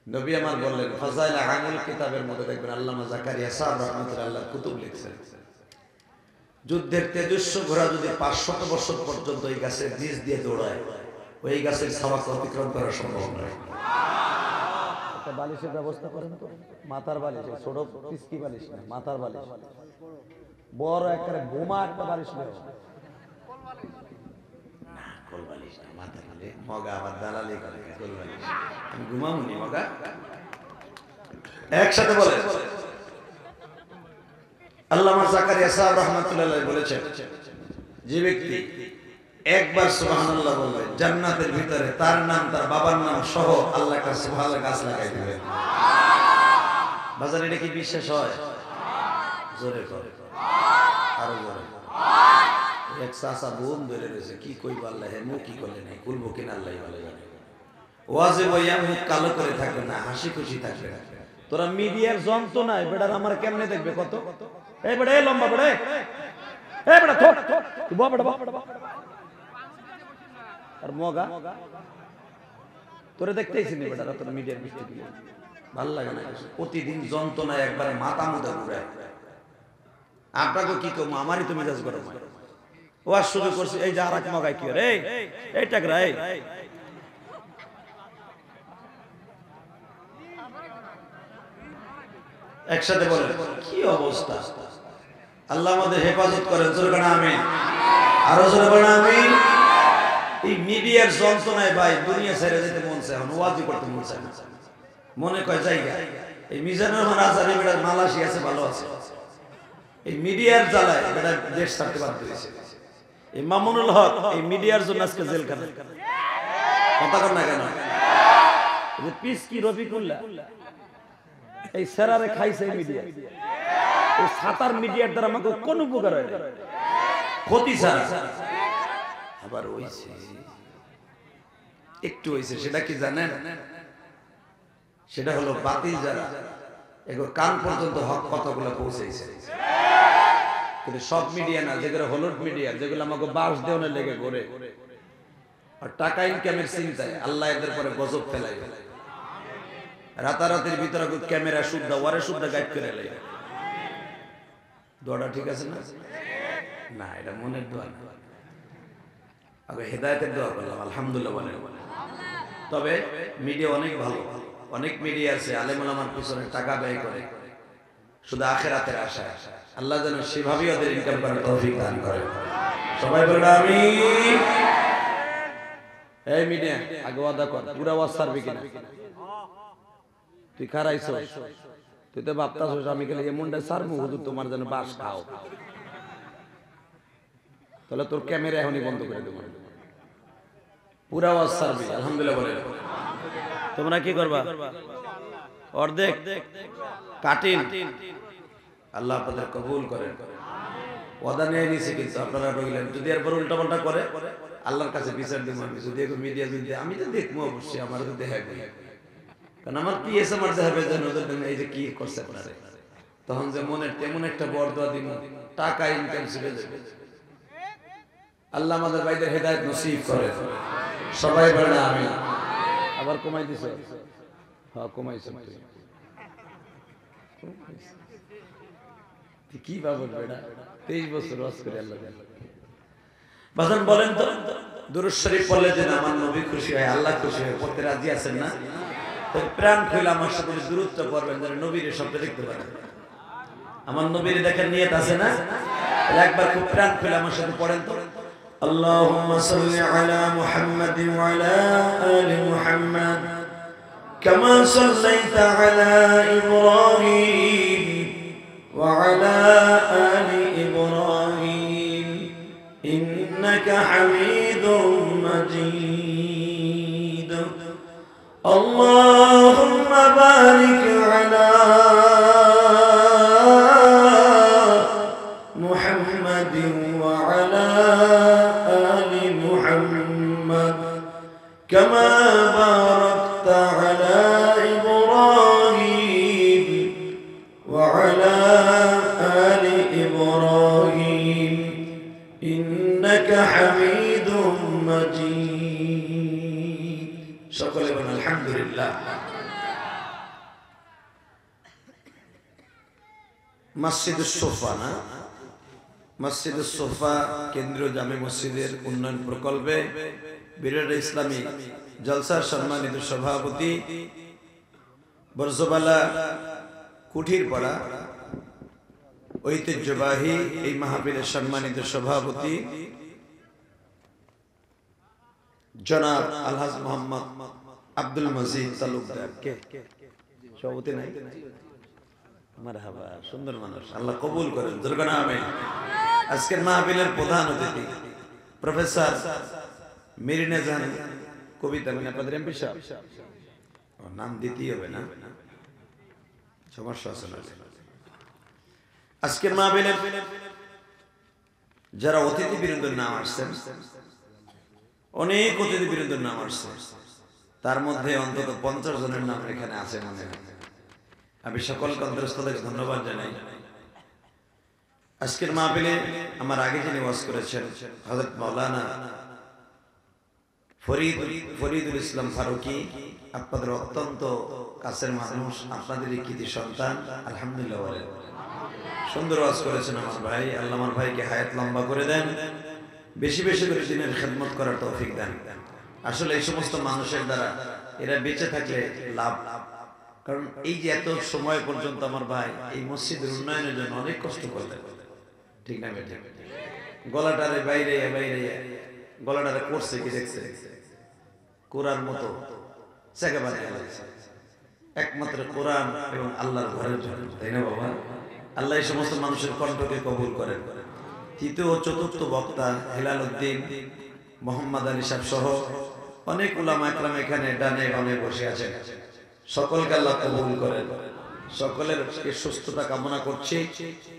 নবী আমার বললেন ফাজাইল আমিল কিতাবের মধ্যে দেখবেন আল্লামা জাকারিয়া সাহেব রাহমাতুল্লাহ কুতুব লিখছেন, যুদ্ধের তেজস্ব ঘোড়া যদি 500 বছর পর্যন্ত এই গাছের নিচ দিয়ে দৌড়ায়, ওই গাছের সওয়াক অতিক্রম করা সম্ভব নয়। একটা বালিশের ব্যবস্থা করেন তো, মাথার বালিশ, ছোট পিসকি বালিশ না, মাথার বালিশ, বড় একটা বোমা একটা বালিশ নেই, কোল বালিশ না, মাথা বালিশ। মগা আবার দালালি করে, কোল বালিশ আমি ঘুমামুনি মগা। একসাথে বলে আল্লামা জাকারিয়া সাহেব রাহমাতুল্লাহ বলেছেন, যে ব্যক্তি একবার সুবহানাল্লাহ বলবে জান্নাতের ভিতরে তার নাম তার বাবার নাম সহ আল্লাহ একটা সুবহানাল্লাহ গাছ লাগাই দিবেন। বাজার এটা কি বিশ্বাস হয়? জোরে করে, আরো জোরে। এক চাচা বোম ধরে রয়েছে, কি কইব আল্লাহ হেমু কি করলে নাই, কুলবো কিনা আল্লাহ ভালো জানে। ওয়াজে বইয়া মুখ কালো করে থাকবে না, হাসি খুশি থাকবে। তোরা মিডিয়ার যন্ত্রণায় বেটার আমার কেমনে দেখবে কত? এই বেটা, এই লম্বা বেটা, এই বেটা থো তুই বড় বেটা আর মগা তোরে দেখতেইছিস নি বেটা, তোর মিডিয়ার বৃষ্টি দিলে ভাল লাগে না। প্রতিদিন যন্ত্রণায় একবারে মাথা মুদা ঘুরায়। আপনাকে কি কম, আমারই তো মেজাজ গরম হয়। ওয়াজ শুরু করছি, এই যে আর এক মগাই কি রে, এই টাকরা, এই একসাথে বলেন কি অবস্থা। আল্লাহ আমাদের হেফাজত করেন, জোরে বলেন আমিন, আরো জোরে বলেন আমিন। এই মিডিয়ার যন্ত্রণায় ভাই দুনিয়া ছেড়ে যেতে মন চায়, ওয়াজই করতে মন চায় না, মনে কয় জায়গা। এই মিজানুর রহমান আজারি বেটার মালয়েশিয়া আছে, ভালো আছে, এই মিডিয়ার জ্বালায় বেটা দেশ ছাড়তে বাধ্য হয়েছে। এই মামুনুল হক এই মিডিয়ার জন্য আজকে জেলখানায়, কথা কর না কেন? পিস কি রফিকুল্লাহ এই সেরারে খাইছে মিডিয়া, এই সাতার মিডিয়ার দ্বারা আমাকে কোন উপকার হয় না, ক্ষতি ছাড়া। আবার হইছে একটু হইছে, সেটা কি জানেন? সেটা হলো বাতিল যারা এগুলো কান পর্যন্ত হক কথাগুলো পৌঁছেছে, কিন্তু সব মিডিয়া না, যেগুলো হলুদ মিডিয়া, যেগুলো আমাকে বাস দেওয়ার লেগে ঘুরে আর টাকা ইনকামের চিন্তায় আল্লাহ এদের পরে গজব ফেলাই। রাতারাতির ভিতরে ক্যামেরা শুদ্ধ ওয়ারে শুদ্ধ গাইড করে লাই। দোয়াটা ঠিক আছে না? না, এটা মনের দোয়া না, আগে হেদায়েতের দোয়া করলাম আলহামদুলিল্লাহ বলেন। তবে মিডিয়া অনেক ভালো, অনেক মিডিয়া আছে আলেম ওলামার পিছনে টাকা ব্যয় করে শুধু আখিরাতের আশায়। আল্লাহ যেন সেভাবেই ওদের ইনকাম করার তৌফিক দান করে। সবাই বলেন আমিন। এই মিডিয়া আগে ওয়াদা কর, পুরা ওয়াজ ছাড়বি কিনা? তুই খারাইছ, তুই তো ভাবতাছিস আমি গেলে এমনটা ছাড়বো হুজুর তোমার যেন বাস খাও, তাহলে তোর ক্যামেরা এখনই বন্ধ করে দেবো। পুরা ওয়াজ ছাড়বি আলহামদুলিল্লাহ বলেন। তোমরা কি করবা? অর্ধেক কাটিন, আল্লাহ আপনাদের কবুল করেন। ওয়াদা নিয়ে নিয়েছি, কিন্তু আপনারা রইলেন। যদি এরপর উল্টা পাল্টা করে আল্লাহর কাছে বিচার দিব আমি। যদি মিডিয়া আমি তো দেখবো অবশ্যই, আমার তো দেখাবে, কারণ আমার কি এসে আমার দেখাবে যেন এই যে কি করছে আপনারা, তখন যে মনে তেমন একটা বরদোয়া দিব, টাকা ইনকাম ছেড়ে যাবে। আল্লাহ আমাদের ভাইদের হেদায়েত নসিব করে। সবাই বলেন আমিন। আবার কমাই দিছে? হ্যাঁ কমাইছে। কি বাবু বেটা 23 বছর ওয়াজ করে আল্লাহ বাজান বলেন তো, দুরূদ শরীফ পড়লে যেন আমার নবী খুশি হয়, আল্লাহ খুশি হয়, পড়তে রাজি আছেন না? তো প্রাণ খুলে আমার সাথে দূরত্ব করবেন, যেন নবীর শব্দ দেখতে পারেন। আমার নবীর দেখার নিয়ত আছে না? একবার খুব প্রাণ খুলে আমার সাথে পড়েন তো, আল্লাহুম্মা সাল্লি আলা মুহাম্মাদিন ওয়া আলা আলি মুহাম্মাদ কামা সাল্লাইতা আলা ইব্রাহিম ওয়া আলা আলি ইব্রাহিম ইন্নাকা হামিদুম মাজিদ। আল্লাহুম্মা বারিক আলা মুহাম্মাদিন ওয়া আলা আলি মুহাম্মাদ কামা বারাকতা আলা ইব্রাহিম ওয়া আলা আলি ইব্রাহিম ইন্নাকা হামিদুম মাজিদ। সকলে বলেন আলহামদুলিল্লাহ। মসজিদুস সোফা না, মসজিদুস সোফা কেন্দ্রীয় জামে মসজিদের উন্নয়ন প্রকল্পে বিরাট ইসলামী জলসার সম্মানিত সভাপতি বরজবালা কুঠিরপাড়া ঐতিহ্যবাহী এই মাহফিলের সম্মানিত সভাপতি জনাব আলহাজ মোহাম্মদ আব্দুল মজিদ তালুকদার কে সভাপতি নাই? মারহাবা, সুন্দর মানুষ, আল্লাহ কবুল করেন, দুর্গনা আমিন। আজকের মাহফিলের প্রধান অতিথি প্রফেসর মেরিনা জাহান কবিতা, মানে আপনাদের এমপি সাহেব, নাম দিতেই হবে না, সমস্যা আছে না। আজকের মাহফিলের যারা অতিথি বৃন্দের নাম আসছেন, অনেক অতিথি বৃন্দের নাম আসছে, তার মধ্যে অন্তত 50 জনের নাম এখানে আছে মনে হয়। আমি সকলকে অন্তরস্থলে ধন্যবাদ জানাই। আজকের মাহফিলে আমার আগে যিনি ওয়াজ করেছেন হযরত মাওলানা ফরিদুল ইসলাম ফারুকী, আপনাদের অত্যন্ত কাছের মানুষ, আপনাদেরই কৃতি সন্তান, আলহামদুলিল্লাহ বলেন। সুন্দর ওয়াজ করেছেন আমার ভাই, আল্লাহ আমার ভাইকে হায়াত লম্বা করে দেন, বেশি বেশি করে দিনের খেদমত করার তৌফিক দেন। আসলে এই সমস্ত মানুষের দ্বারা এরা বেঁচে থাকলে লাভ, কারণ এই যে এত সময় পর্যন্ত আমার ভাই এই মসজিদের উন্নয়নের জন্য অনেক কষ্ট করতে, ঠিক না? গলাটারে বাইরে বাইরে গলাটারে করছে কি দেখছে, কোরআন মতো জায়গা বানিয়ে ফেলেছে, একমাত্র কোরআন এবং আল্লাহর ঘরের জন্য, তাই না বাবা? আল্লাহ এই সমস্ত মানুষের কণ্ঠকে কবুল করেন। তৃতীয় ও চতুর্থ বক্তা হেলাল উদ্দিন মোহাম্মদ আলী সাহেব সহ অনেক উলামা একরাম এখানে ডানে বামে বসে আছেন, সকলকে আল্লাহ কবুল করেন। সকলের সুস্থতা কামনা করছি।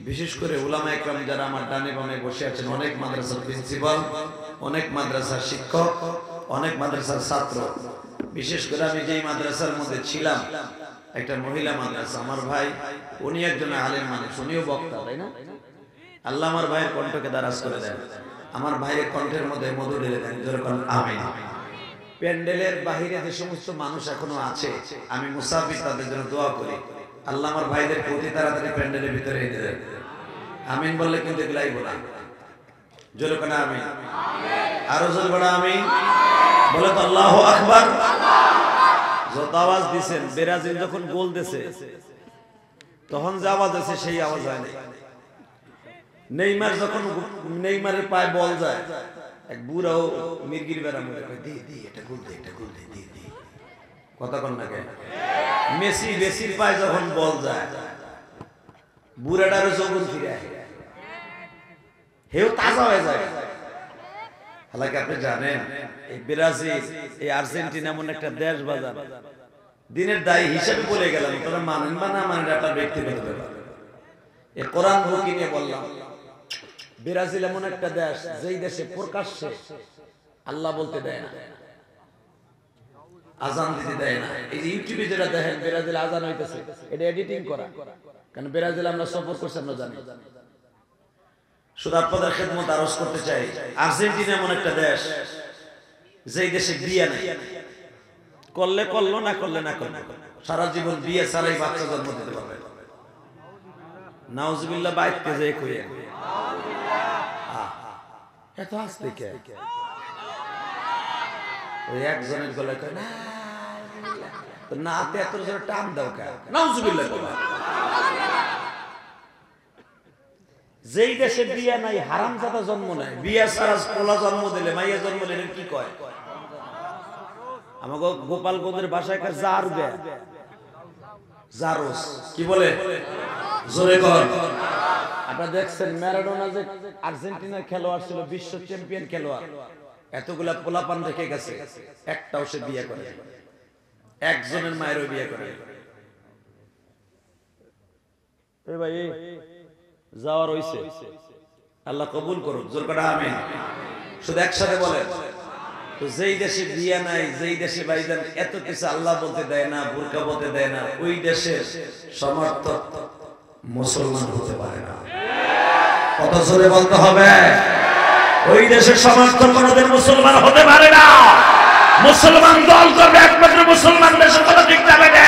বিশেষ করে উলামা একরাম যারা আমার ডানে বামে বসে আছেন, অনেক মাদ্রাসার প্রিন্সিপাল, অনেক মাদ্রাসার শিক্ষক, অনেক মাদ্রাসার ছাত্র। বিশেষ করে আমি যেই মাদ্রাসার মধ্যে ছিলাম, একটা মহিলা মাদ্রাসা, আমার ভাই উনি একজন আলেম মানুষ, উনিও বক্তা, তাই না? আল্লাহ আমার ভাইয়ের কণ্ঠকে দারাজ করে দেন, আমার ভাইয়ের কণ্ঠের মধ্যে মধু ঢেলে দেন, যেরকম আমিন। প্যান্ডেলের বাহিরে যে সমস্ত মানুষ এখনো আছে, আমি মুসাফির, তাদের জন্য দোয়া করি, আল্লাহ আমার ভাইদের প্রতি তাড়াতাড়ি প্যান্ডেলের ভিতরে এনে দেন। আমিন বললে কিন্তু এগুলাই বলা, যেরকম আমিন, আরো জোর বড় আমিন বলে তো আল্লাহু আকবার। যত আওয়াজ দিছেন, ব্রাজিল যখন গোল দিছে তখন যে আওয়াজ আছে সেই আওয়াজ হয় না। নেইমার যখন নেইমারের পায়ে বল যায়, এক বুড়াও মির্গির বেড়া মনে করে দি দি এটা গোল দে, এটা গোল দে, দি দি, কথা কন না কেন? মেসির পায়ে যখন বল যায়, বুড়াটারও যৌবন ফিরে আসে, হেও তাজা হয়ে যায়। হালাকি আপনি জানেন এই ব্রাজিল, এই আর্জেন্টিনা এমন একটা দেশ বাজার, দিনের দায়ী হিসেবে বলে গেলাম, তোরা মানেন বা না মানেন একটা ব্যক্তিগত ব্যাপার। এই কোরআন বুকি নিয়ে বললাম, ব্রাজিল এমন একটা দেশ যেই দেশে প্রকাশ্যে আল্লাহ বলতে দেয় না, আজান দিতে দেয় না। এই যে ইউটিউবে যেটা দেখেন ব্রাজিল আজান হইতেছে, এটা এডিটিং করা, কারণ ব্রাজিল আমরা সফর করছি, আমরা জানি। শুধু আপনাদের খেদমত আরজ করতে চাই, আর্জেন্টিনা এমন একটা দেশ যেই দেশে বিয়ে নেই, করলে করলো, না করলে না করলো, সারা জীবন বিয়ে ছাড়াই বাচ্চা জন্ম দিতে পারবে। নাউজুবিল্লাহ, বাইতে যে কই এত আসতে কে? ওই একজনের গলায় কয় না, তো নাতে এত জোরে টান দাও কে? নাউজুবিল্লাহ। যেই দেশে বিয়ে নাই, হারামজাদা জন্ম নাই, বিয়ে ছাড়া পোলা জন্ম দিলে, মাইয়া জন্ম দিলে কি কয়? আমাকে গোপালগঞ্জের ভাষায় কয় জার গে, জারোস, কি বলে? জোরে কর। আপনারা দেখছেন ম্যারাডোনা যে আর্জেন্টিনার খেলোয়াড় ছিল, বিশ্ব চ্যাম্পিয়ন খেলোয়াড়, এতগুলা পোলাপান রেখে গেছে, একটাও সে বিয়ে করে, একজনের মায়েরও বিয়ে করে। এ ভাই যাওয়ার হইছে, আল্লাহ কবুল করুক, জোর করে আমিন। শুধু একসাথে বলেন তো, যেই দেশে বিয়ে নাই, যেই দেশে ভাইজান এত কিছু আল্লাহ বলতে দেয় না, বুরকা বলতে দেয় না, ওই দেশের সমর্থক মুসলমান হতে পারে না। কত জোরে বলতে হবে? ওই দেশের সমর্থক কোনদিন মুসলমান হতে পারে না। মুসলমান দল করবে একমাত্র মুসলমান দেশের কথা ঠিক যাবে না।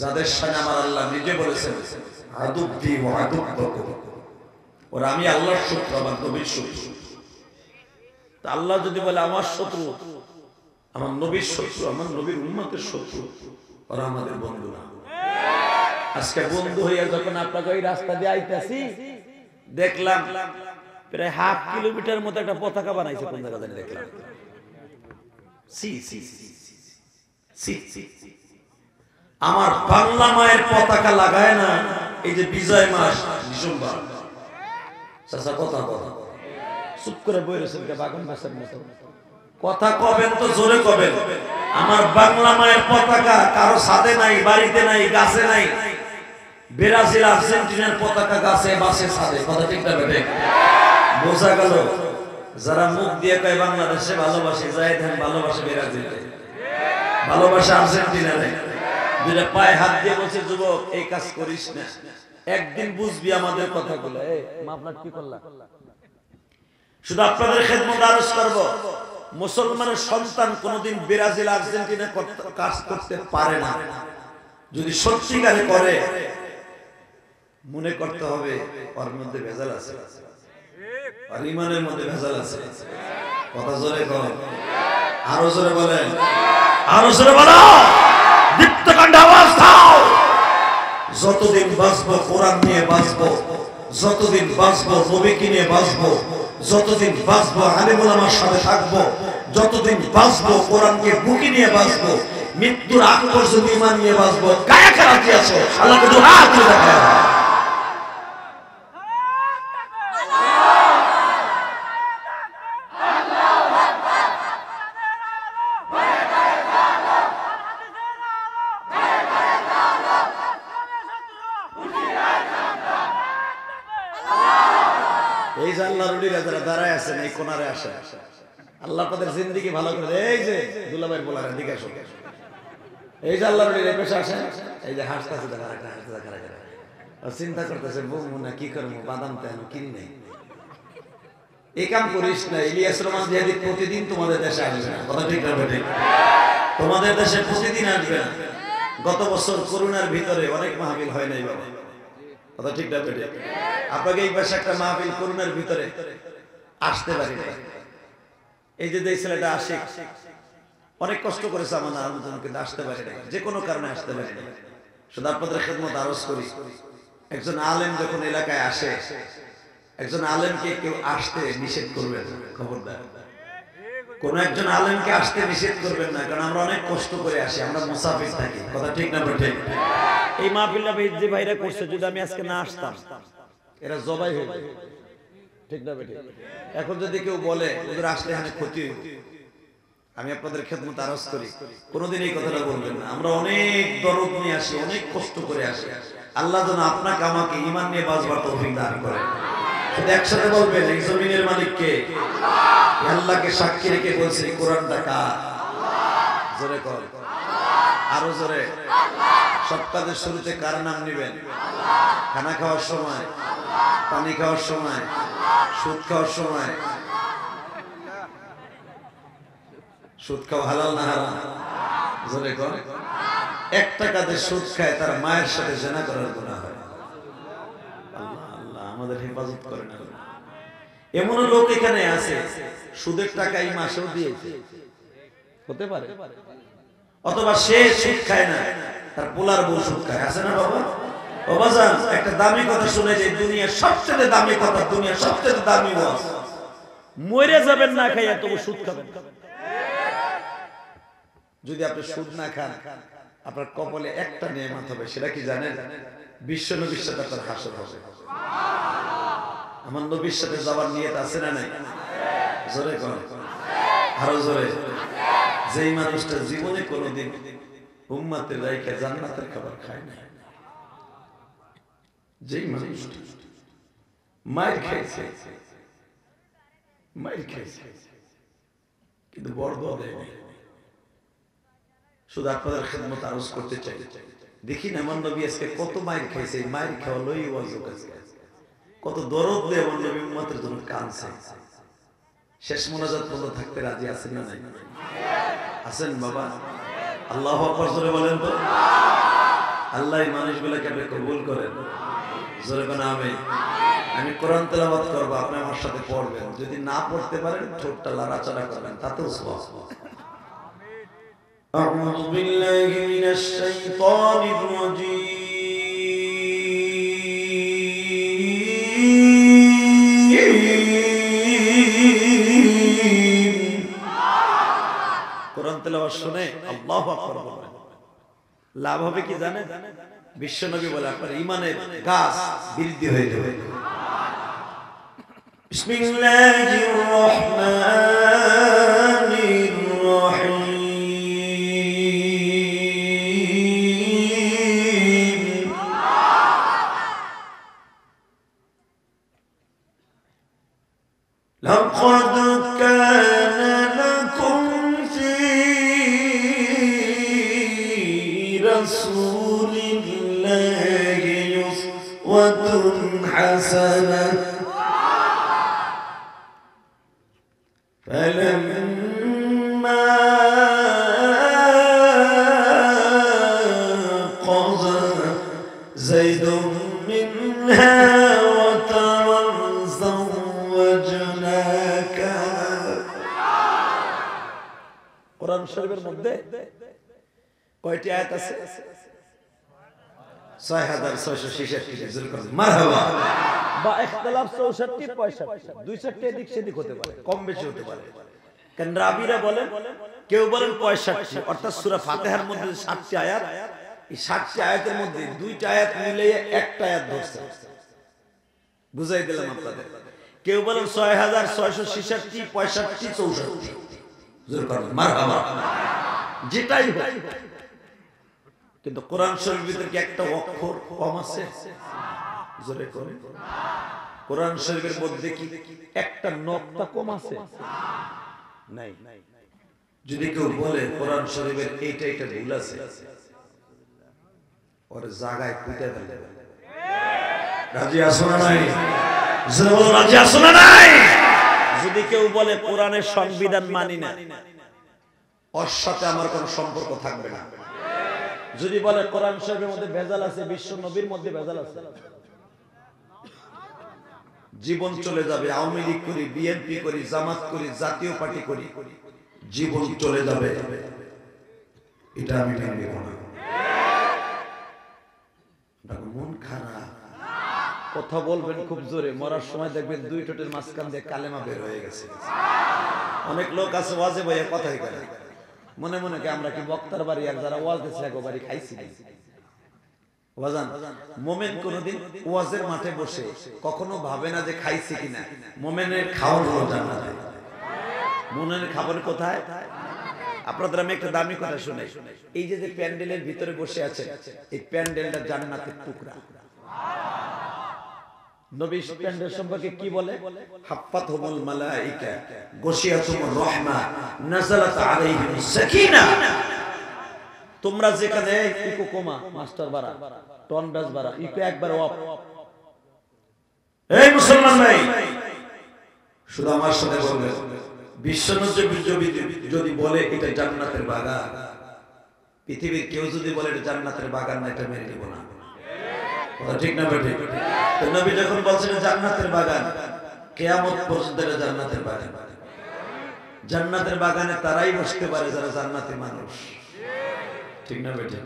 যাদের সাথে আমার আল্লাহ নিজে বলেছেন আদুব্বি ওয়া আদুব্বুকুম, ওরা আমি আল্লাহর শত্রু, আমার নবীর শত্রু। তা আল্লাহ যদি বলে আমার শত্রু, আমার নবীর শত্রু, আমার নবীর উম্মতের শত্রু, ওরা আমাদের বন্ধু না। আজকে বন্ধু হইয়া যখন আপনাকে ওই রাস্তা দিয়ে আইতাছি, দেখলাম প্রায় হাফ কিলোমিটার মতো একটা পতাকা বানাইছে কোন জায়গা জানি দেখলাম। আমার বাংলা মায়ের পতাকা লাগায় না, এই যে বিজয় মাস ডিসেম্বর, চাচা কথা কথা চুপ করে বই রয়েছেন বাগান বাসার মতো কথা কবেন তো জোরে কবেন। আমার বাংলা মায়ের পতাকা কারো ছাদে নাই, বাড়িতে নাই, গাছে নাই। ব্রাজিল আর্জেন্টিনার পতাকা গাছে, বাসে, ছাদে। কথা ঠিক না বেটে? বোঝা গেল যারা মুখ দিয়ে কয় বাংলাদেশে ভালোবাসে, যায় ধ্যান ভালোবাসে ব্রাজিলে, ভালোবাসে আর্জেন্টিনারে, দুইটা পায়ে হাত দিয়ে বলছে যুবক এই কাজ করিস না, একদিন বুঝবি আমাদের কথাগুলো। এই মাফলার কি করলা? শুধু আপনাদের খেদমত আরজ করব, মুসলমানের সন্তান কোনদিন ব্রাজিল আর্জেন্টিনা কাজ করতে পারে না। যদি সত্যিকারে করে মনে করতে হবে ওর মধ্যে ভেজাল আছে, আর ইমানের মধ্যে ভেজাল আছে। কথা জোরে কর, আরো জোরে বলেন, আরো জোরে বলো, দীপ্তকণ্ঠ আওয়াজ দাও। যতদিন বাঁচবো কোরআন নিয়ে বাঁচবো, যতদিন বাঁচবো নবীকে নিয়ে বাঁচবো, যতদিন বাঁচবো আলেম ওলামার সাথে থাকবো, যতদিন বাঁচবো কোরআনকে বুকে নিয়ে বাঁচবো, মৃত্যুর আগ পর্যন্ত ঈমান নিয়ে বাঁচবো। কায়া কারা কি আছে আল্লাহকে দুই হাত তুলে দেখায়। এই যে আল্লাহ রুলিরা যারা দাঁড়ায় আছেন এই কোনারে আসে, আল্লাহ তাদের জিন্দেগি ভালো করে দেয়। এই যে দুলাভাইয়ের বলার দিকে আসো, এই যে আল্লাহ রুলির পেশা আসেন, এই যে হাসতেছে দেখা রাখা, হাসতে দেখা রাখা, চিন্তা করতেছে বউ না কি করবো, বাদাম তেন কিনি নেই, এই কাম করিস না। ইলিয়াস রহমান জিহাদি প্রতিদিন তোমাদের দেশে আসবে না। কথা ঠিক না বেটে? তোমাদের দেশে প্রতিদিন আসবে না। গত বছর করোনার ভিতরে অনেক মাহফিল হয় নাই বাবা। কথা ঠিক না বেটে? আপনাকে এই পাশে একটা মাহফিল করোনার ভিতরে আসতে পারি না। এই যে ছেলেটা আসে অনেক কষ্ট করেছে আমার আলোচনা, কিন্তু আসতে পারি না, যে কোনো কারণে আসতে পারি না। শুধু আপনাদের খেদমত আরজ করি, একজন আলেম যখন এলাকায় আসে, একজন আলেমকে কেউ আসতে নিষেধ করবেন, খবরদার। কোন একজন আলেমকে আসতে নিষেধ করবেন না, কারণ আমরা অনেক কষ্ট করে আসি, আমরা মুসাফির থাকি। কথা ঠিক না বেটে? এই মাহফিলটা যে ভাইরা করছে, যদি আমি আজকে না আসতাম এরা জবাই হয়ে যায়। ঠিক না বেটে? এখন যদি কেউ বলে ওদের আসলে এখানে ক্ষতি হইব, আমি আপনাদের খেদমত আরজ করি কোনোদিন এই কথাটা বলবেন না। আমরা অনেক দরদ নিয়ে আসি, অনেক কষ্ট করে আসি। আল্লাহ যেন আপনাকে আমাকে ঈমান নিয়ে বাঁচবার তৌফিক দান করে। শুধু একসাথে বলবেন এই জমিনের মালিক কে? আল্লাহকে সাক্ষী রেখে বলছে কোরআনটা কার? জোরে কর, আরো জোরে। সপ্তাহের শুরুতে কার নাম নেবেন? খানা খাওয়ার সময়, পানি খাওয়ার সময়, সুদ খাওয়ার সময়। সুদ খাওয়া হালাল না হারাম? জোরে কর। 1 টাকাতে সুদ খায় তার মায়ের সাথে জিনা করার গুনাহ হয়। আল্লাহ আল্লাহ আমাদের হেফাজত করেন। এমন লোক এখানে আছে সুদের টাকা এই মাসেও দিয়েছে, হতে পারে। অথবা সে সুদ খায় না, তার পোলার বউ সুদ খায়। আছে না বাবা? ও বাজান, একটা দামি কথা শুনে যে দুনিয়ার সবচেয়ে দামি কথা, দুনিয়ার সবচেয়ে দামি ওয়াজ, মরে যাবেন না খাইয়া তবু সুদ খাবেন। যদি আপনি সুদ না খান, আপনার কপালে একটা নিয়ামত হবে, সেটা কি জানেন? বিশ্ব নবীর সাথে আপনার হাসর হবে। আমার নবীর সাথে যাওয়ার নিয়ত আছে না নাই? জোরে কর, আরো জোরে। যেই মানুষটা জীবনে কোনোদিন উম্মতের রাইখা জান্নাতের খাবার খায় না, যেই মানুষটা মায়ের খাইছে, মায়ের খাইছে কিন্তু বরদোয়া দেয় না। শুধু আপনাদের খেদমত আরজ করতে চাই, দেখি না আমার নবী আজকে কত মায়ের খাইছে, মায়ের খাওয়া লই ওয়াজও কাছে, কত দরদ দিয়ে আমার নবী উম্মতের জন্য কাঁদছে। শেষ মোনাজাত পর্যন্ত থাকতে রাজি আছেন না নাই? আছেন বাবা? আল্লাহু আকবার জোরে বলেন তো। আল্লাহ এই মানুষগুলোকে আপনি কবুল করেন। জোরে কোন আমিন। আমি কোরআন তেলাওয়াত করব, আপনি আমার সাথে পড়বেন। যদি না পড়তে পারেন ঠোঁটটা লড়াচড়া করবেন, তাতেও সওয়াব। আউযু বিল্লাহি মিনাশ শাইতানির রাজীম। কোরআন তেলাওয়াত শুনে আল্লাহু আকবার বলবেন। লাভ হবে কি জানেন? বিশ্বনবী বলে আপনার ঈমানের গাছ বৃদ্ধি হয়ে যাবে। বিসমিল্লাহির রহমানির রহিম। লাকাদ কানা লাকুম ফি রাসূলিল্লাহি উসওয়াতুন হাসানাহ فلما قضى زيد منها وطرا زوجناك। কোরআন শরীফের মধ্যে কয়টি আয়াত আছে? 6666। মারহাবা। বা ইখতিলাফ 64 65, 2-4 এদিক সেদিক হতে পারে, কম বেশি হতে পারে। কারণ রাবিরা বলেন, কেউ বলেন 65, অর্থাৎ সূরা ফাতিহার মধ্যে 7টি আয়াত, এই 7টি আয়াতের মধ্যে 2টা আয়াত মিলিয়ে একটা আয়াত ধরছে। বুঝাই দিলাম আপনাদের। কেউ বলেন 6666, 65, 64। জোরে বলেন মারহাবা। যেটাই হোক, কিন্তু কোরআন শরীফের ভিতরে কি একটা অক্ষর কম আছে? জোরে করে। কোরআন শরীফের মধ্যে কি একটা নকতা কম আছে? নাই। যদি কেউ বলে কোরআন শরীফের এইটা একটা ভুল আছে, ওর জায়গায় কুইটা ফেলে। রাজি আছো না নাই? জোরে বলো রাজি আছো না নাই? যদি কেউ বলে কোরআনের সংবিধান মানি না, ওর সাথে আমার কোনো সম্পর্ক থাকবে না। যদি বলে কোরআন শরীফের মধ্যে ভেজাল আছে, বিশ্ব নবীর মধ্যে ভেজাল আছে, জীবন চলে যাবে। আওয়ামী লীগ করি, বিএনপি করি, জামাত করি, জাতীয় পার্টি করি, জীবন চলে যাবে, এটা আমি মেনে নেব না। মন খারাপ, কথা বলবেন খুব জোরে, মরার সময় দেখবেন 2 ঠোঁটের মাঝখান দিয়ে কালেমা বের হয়ে গেছে। অনেক লোক আছে ওয়াজে বইয়ে কথাই করে, মনে মনে কি আমরা কি বক্তার বাড়ি আর যারা ওয়াজ দিচ্ছে এক বাড়ি খাইছি। ওয়াজান মোমেন কোনদিন ওয়াজের মাঠে বসে কখনো ভাবে না যে খাইছে কিনা। মোমেনের খাওয়ার হলো জান্নাতে। মোমেনের খাবার কোথায়? আপনাদের আমি একটা দামি কথা শুনাই। এই যে প্যান্ডেলের ভিতরে বসে আছে, এই প্যান্ডেলটা জান্নাতের টুকরা। নবী প্যান্ডেল সম্পর্কে কি বলে? হাফাতহুমুল মালায়েকা গশিয়াতুমুর রাহমা নাযালাত আলাইহিমুস সাকিনা। তোমরা যেখানে ইকো কোমা মাস্টার বাড়া টন ব্যাস বাড়া ইকো একবার অফ। এই মুসলমান ভাই, শুধু আমার সাথে বলবে, বিশ্বনবী যদি বলে এটা জান্নাতের বাগান, পৃথিবীর কেউ যদি বলে এটা জান্নাতের বাগান না, এটা মেনে নেব না। কথা ঠিক না বেঠিক? তো নবী যখন বলছেন জান্নাতের বাগান, কিয়ামত পর্যন্ত এটা জান্নাতের বাগান। জান্নাতের বাগানে তারাই বসতে পারে যারা জান্নাতি মানুষ। ঠিক না বেঠিক?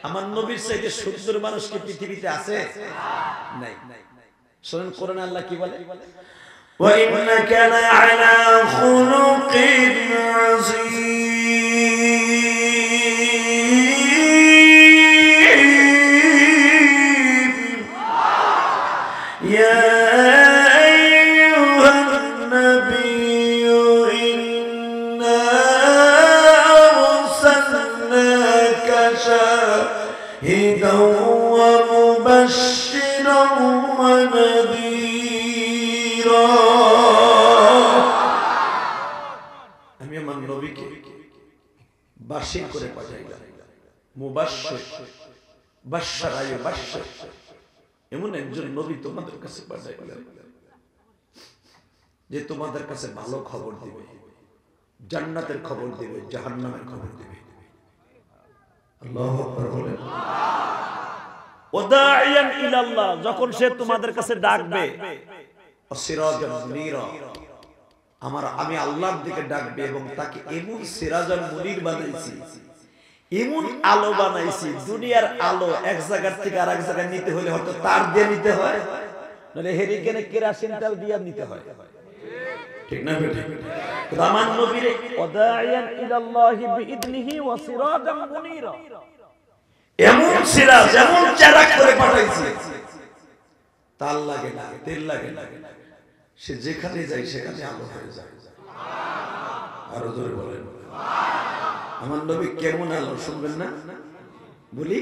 আমার নবীর চাইতে সুন্দর মানুষ কি পৃথিবীতে আছে? নাই। শুনুন কোরআনে আল্লাহ কি বলে? ওয়া ইন্নাকা লা'আলা খুলুকিন আযীম। ইয়া আইয়ুহান নাবিয়্যু ইন্না আরসালনাকা শাহিদান ওয়া মুবাশশিরান ওয়া নাযীরা। আমি আমার নবীকে বাশির করে পাঠাইলাম, মুবাশশির, বাশশারা ইউবাশশির, এমন একজন নবী তোমাদের কাছে পাঠাইলাম যে তোমাদের কাছে ভালো খবর দিবে, জান্নাতের খবর দিবে, জাহান্নামের খবর দিবে। আল্লাহু আকবার বলেন। ওয়াদাইয়ান ইলাল্লাহ, যখন সে তোমাদের কাছে ডাকবে, সিরাজান মুনীরা, আমি আল্লাহর দিকে ডাকবে এবং তাকে এমন সিরাজান মুনীর বানাইছি, এমন আলো বানাইছি, দুনিয়ার আলো এক জায়গা থেকে আরেক জায়গায় নিতে হলে হয়তো তার দিয়ে নিতে হয়, নাহলে হেরিকেনে কেরোসিন তেল দিয়ে নিতে হয়, ঠিক না বেটা? আমার নবীর ওয়াদাইয়ান ইলাল্লাহি বিইذনিহি ওয়া সিরাজান মুনীরা, এমন সিরাজ, এমন চারাক করে পাঠাইছি, তার লাগে না, তেল লাগে না, সে যেখানে যায় সেখানে আলো হয়ে যায়। আরো জোরে বলেন আমার নবী কেমন আলো, শুনবেন না? বলি,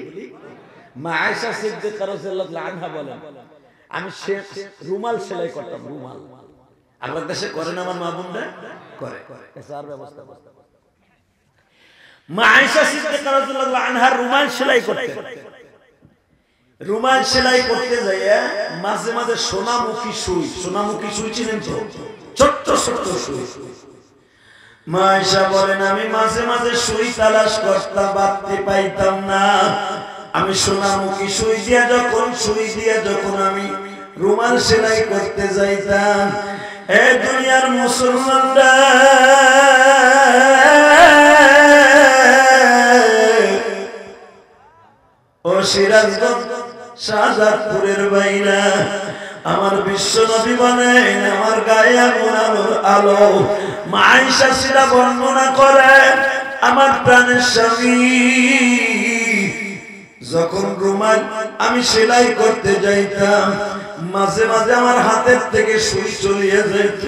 মা আয়েশা সিদ্দিকা রাদিয়াল্লাহু আনহা বলেন, আমি রুমাল সেলাই করতাম, রুমাল। আমার দেশে করে না আমার মা বোনরা? করে, এসার ব্যবস্থা। মা আয়েশা সিদ্দিকা রাদিয়াল্লাহু আনহা রুমাল সেলাই করতেন। রুমাল সেলাই করতে যাইয়া মাঝে মাঝে সোনামুখী সুই, সোনামুখী সুই চিনেন তো? ছোট্ট ছোট্ট সুই। মা আয়েশা বলেন, আমি মাঝে মাঝে সুই তালাশ করতাম, বাড়তে পাইতাম না। আমি সোনামুখী সুই দিয়া যখন আমি রুমাল সেলাই করতে যাইতাম, এ দুনিয়ার মুসলমানরা, ও সিরাজগঞ্জ শাহজাদপুরের বাইরা, আমার বিশ্ব নবী বলেন, আমার গায়ে এমন আলোর আলো। মা আয়েশা সেটা বর্ণনা করেন, আমার প্রাণের স্বামী যখন রুমাল আমি সেলাই করতে যাইতাম, মাঝে মাঝে আমার হাতের থেকে সুই চলিয়ে যেত।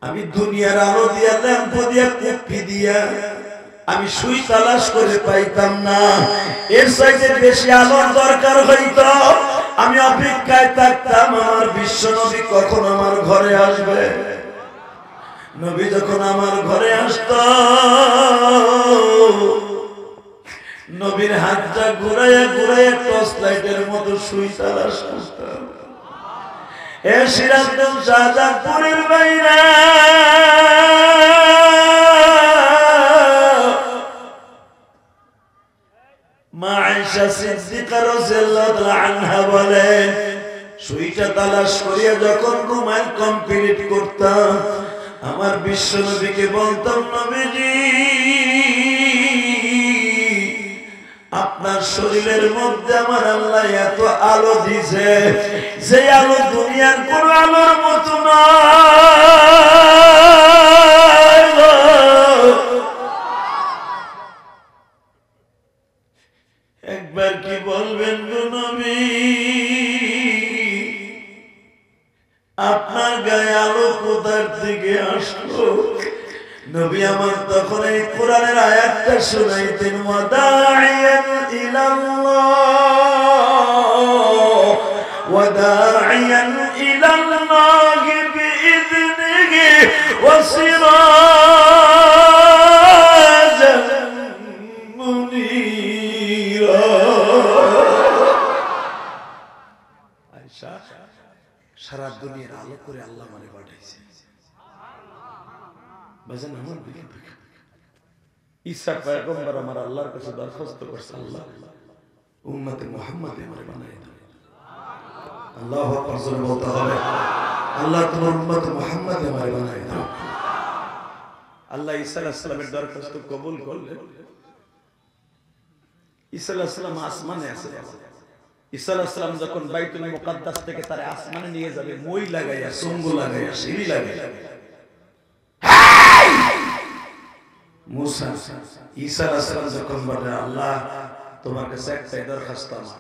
আমি দুনিয়ার আলো দিয়া, ল্যাম্প দিয়া, কুপি দিয়া আমি সুই তালাশ করে পাইতাম না। এর চাইতে বেশি আলোর দরকার হইতো, আমি অপেক্ষায় থাকতাম আমার বিশ্ব নবী কখন আমার ঘরে আসবে। নবী যখন আমার ঘরে আসতো, নবীর হাতটা ঘুরাইয়া ঘুরাইয়া টর্চ লাইটের মতো সুই তালাশ করতাম। এ সিরাজগঞ্জ শাহজাদপুরের বাইরা, মা আয়েশা সিদ্দিকা রাদিয়াল্লাহু আনহা বলেন, সুইটা তালাশ করিয়া যখন রুমাল কমপ্লিট করতাম, আমার বিশ্ব নবীকে বলতাম, নবীজি আপনার শরীরের মধ্যে আমার আল্লাহ এত আলো দিছে, যে আলো দুনিয়ার কোন আলোর মতো নয়। একবার কি বলবেন গো নবী, আপনার গায়ে আলো কোথার থেকে আসলো? নবী আমার তখন এই কোরআনের আয়াতটা শোনাইতেন, ওয়াদাইয়ান ইলাল্লাহ, ওয়াদাইয়ান ইলাল্লাহি বিইذনিহি ওয়া সিরাজান মুনীরা। আয়েশা, সারা দুনিয়ার আলো করে আল্লাহ মানে পাঠাইছে। বাজান আমার দিকে ঈসা পয়গম্বর আমার আল্লাহর কাছে দরখাস্ত করছে, আল্লাহ উম্মতে মুহাম্মদে আমারে বানাই দাও। আল্লাহু আকবার জোরে বলতে হবে, আল্লাহ তোমার উম্মতে মুহাম্মদে আমারে বানাই দাও। আল্লাহ ঈসা আলাইহিস সালামের দরখাস্ত কবুল করলেন। ঈসা আলাইহিস সালাম আসমানে আছে। ঈসা আলাইহিস সালাম যখন বাইতুল মুকাদ্দাস থেকে তারে আসমানে নিয়ে যাবে, মই লাগাইয়া, সঙ্গু লাগাইয়া, সিঁড়ি লাগাইয়া, মুসা ঈসা আলাইহিস সালাম যখন বলে, আল্লাহ তোমার কাছে একটাই দরখাস্ত আমার,